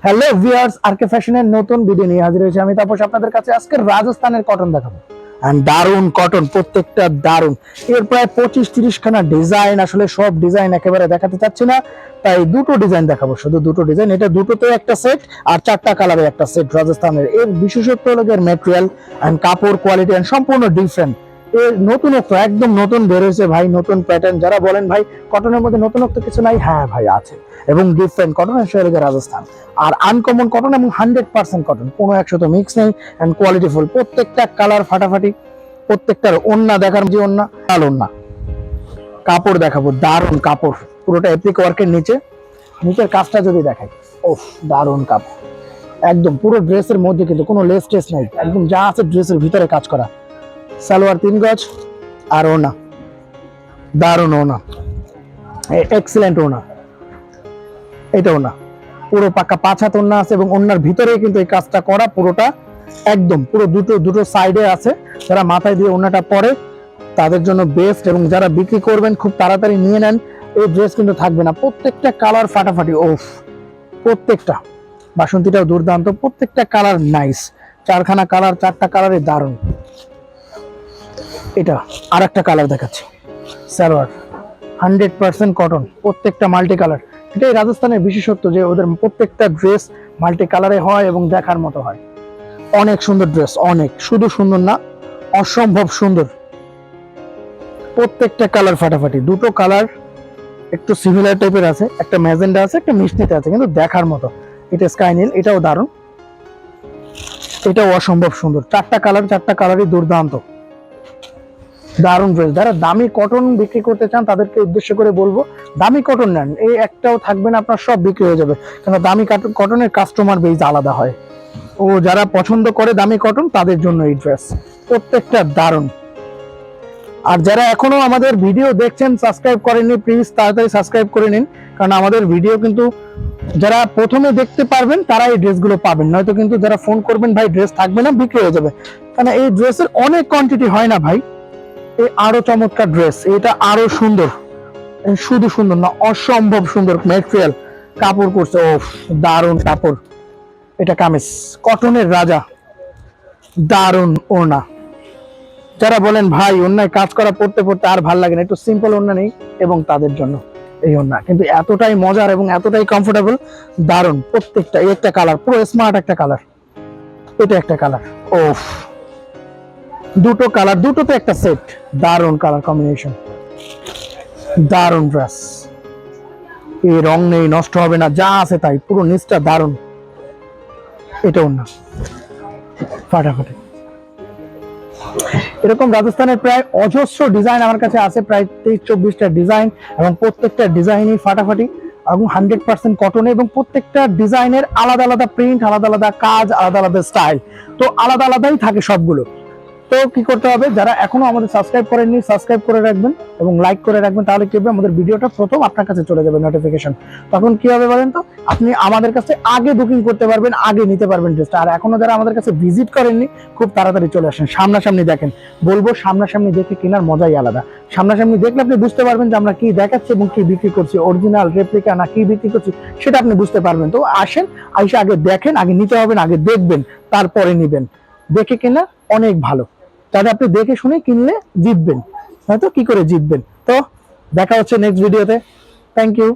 Hello viewers, আরকে ফ্যাশনের নতুন video নিয়ে হাজির হয়েছি আমি তাপস আপনাদের কাছে। আজকে রাজস্থানের কটন দেখাবো। এন্ড দারুন কটন, প্রত্যেকটা দারুন। এর প্রায় 25-30 খানা ডিজাইন, আসলে সব ডিজাইন একেবারে দেখাতে চাচ্ছি না, তাই দুটো ডিজাইন দেখাবো, শুধু দুটো ডিজাইন। এটা দুটোতে একটা সেট আর 4টা কালারে একটা সেট রাজস্থানের। এর বিশেষত্ব হলো এর ম্যাটেরিয়াল এন্ড কাপড় কোয়ালিটি এন্ড সম্পূর্ণ ডিফারেন্ট। এর নতুনত্ব একদম নতুন বের হয়েছে ভাই, নতুন প্যাটার্ন। যারা বলেন ভাই কটনের মধ্যে নতুনত্ব কিছু নাই, হ্যাঁ ভাই আছে, এবং ডিফারেন্ট কটনের শৈলীকে রাজস্থান। আর আনকমন কটন এবং 100% কটন, কোনো একশো তো মিক্স নেই, এন্ড কোয়ালিটি ফুল। প্রত্যেকটা কালার ফাটাফাটি, প্রত্যেকটার ওন্না দেখার যে ওন্না লাল ওন্না। কাপড় দেখাবো, দারুন কাপড়, পুরোটা এপ্লিক ওয়ার্কের নিচের কাজটা যদি দেখাই, ওফ দারুন কাপড়। একদম পুরো ড্রেসের মধ্যে কিন্তু কোনো লেস টেস নাই, একদম যা আছে ড্রেসের ভিতরে কাজ করা। সালোয়ার 3 গজ আর ওনা, দারুন ওনা, এক্সিলেন্ট ওনা। এটা ওনা পুরো পাকা 5 হাত ওন্না আছে, এবং ওন্নার ভিতরে কিন্তু এই কাজটা করা পুরোটা একদম পুরো দুটো সাইডে আছে। যারা মাথায় দিয়ে ওন্নাটা পরে তাদের জন্য বেস্ট, এবং যারা বিক্রি করবেন খুব তাড়াতাড়ি নিয়ে নেন, এই ড্রেস কিন্তু থাকবে না। প্রত্যেকটা কালার ফাটাফাটি, ওফ প্রত্যেকটা। বাসন্তীটাও দুর্দান্ত, প্রত্যেকটা কালার নাইস। 4খানা কালার, 4টা কালারে দারুন। এটা আর একটা কালার দেখাচ্ছি, সালোয়ার 100% কটন, প্রত্যেকটা মাল্টি কালার। এটাই রাজস্থানের বিশেষত্ব, যে ওদের প্রত্যেকটা ড্রেস মাল্টি কালারে হয় এবং দেখার মতো হয়। অনেক সুন্দর ড্রেস, অনেক, শুধু সুন্দর না, অসম্ভব সুন্দর। প্রত্যেকটা কালার ফাটাফাটি। দুটো কালার একটু সিমিলার টাইপের আছে, একটা ম্যাজেন্ডা আছে, একটা মিষ্টিতে আছে, কিন্তু দেখার মতো। এটা স্কাই নীল, এটাও দারুণ, এটাও অসম্ভব সুন্দর। 4টা কালার, 4টা কালারই দুর্দান্ত, দারুণ ড্রেস। যারা দামি কটন বিক্রি করতে চান তাদেরকে উদ্দেশ্য করে বলবো, দামি কটন নেন, এই একটাও থাকবে না আপনার, সব বিক্রি হয়ে যাবে। কারণ দামি কটনের কাস্টমার বেস আলাদা হয়, ও যারা পছন্দ করে দামি কটন তাদের জন্য এই ড্রেস। প্রত্যেকটা দারুণ। আর যারা এখনো আমাদের ভিডিও দেখছেন সাবস্ক্রাইব করেননি, প্লিজ তাড়াতাড়ি সাবস্ক্রাইব করে নিন, কারণ আমাদের ভিডিও কিন্তু যারা প্রথমে দেখতে পারবেন তারা এই ড্রেসগুলো পাবেন, নয়তো কিন্তু যারা ফোন করবেন ভাই ড্রেস থাকবে না, বিক্রি হয়ে যাবে। কারণ এই ড্রেসের অনেক কোয়ান্টিটি হয় না ভাই। এই আরো চমৎকার ড্রেস, এটা আরো সুন্দর, শুধু সুন্দর না, অসম্ভব সুন্দর ম্যাটেরিয়াল, কাপড় করছে, ও দারুন কাপড়। এটা কামিজ, কটনের রাজা, দারুন ওড়না। যারা বলেন ভাই ওড়নায় কাজ করা পড়তে পড়তে আর ভাল লাগে না, একটু সিম্পল ওড়না নেই, এবং তাদের জন্য এই ওড়না কিন্তু এতটাই মজার এবং এতটাই কমফোর্টেবল, দারুন। প্রত্যেকটা, এই একটা কালার পুরো স্মার্ট একটা কালার, এটা একটা কালার, ওফ দুটো কালার, দুটোতে একটা সেট, দারুন কালার কম্বিনেশন, দারুন ড্রেস। এই রং নেই, নষ্ট হবে না, যা আছে তাই, পুরো নিচটা দারুন। এটাও না ফাটাফাটি। এরকম রাজস্থানের প্রায় অজস্র ডিজাইন আমার কাছে আছে, প্রায় 23-24টা ডিজাইন, এবং প্রত্যেকটা ডিজাইনই ফাটাফাটি এবং 100% কটনে, এবং প্রত্যেকটা ডিজাইনের আলাদা আলাদা প্রিন্ট, আলাদা আলাদা কাজ, আলাদা আলাদা স্টাইল, তো আলাদা আলাদাই থাকে সবগুলো। তো কি করতে হবে, যারা এখনো আমাদের সাবস্ক্রাইব করেননি সাবস্ক্রাইব করে রাখবেন এবং লাইক করে রাখবেন, তাহলে কি হবে, আমাদের ভিডিওটা প্রথম আপনার কাছে চলে যাবে নোটিফিকেশন। তখন কি হবে বলেন তো, আপনি আমাদের কাছে আগে বুকিং করতে পারবেন, আগে নিতে পারবেন ড্রেসটা। আর এখনো যারা আমাদের কাছে ভিজিট করেননি, খুব তাড়াতাড়ি চলে আসেন, সামনাসামনি দেখেন। বলবো সামনাসামনি দেখে কেনার মজাই আলাদা। সামনাসামনি দেখলে আপনি বুঝতে পারবেন যে আমরা কি দেখাচ্ছি এবং কি বিক্রি করছি, অরিজিনাল রেপ্লিকা না কি বিক্রি করছি, সেটা আপনি বুঝতে পারবেন। তো আসেন, আইসা আগে দেখেন, আগে নিতে হবে না, আগে দেখবেন, তারপরে নিবেন। দেখে কেনা অনেক ভালো, তাহলে আপনি দেখে শুনে কিনলে জিতবেন, হয়তো কি করে জিতবেন। তো দেখা হচ্ছে নেক্সট ভিডিওতে, থ্যাংক ইউ।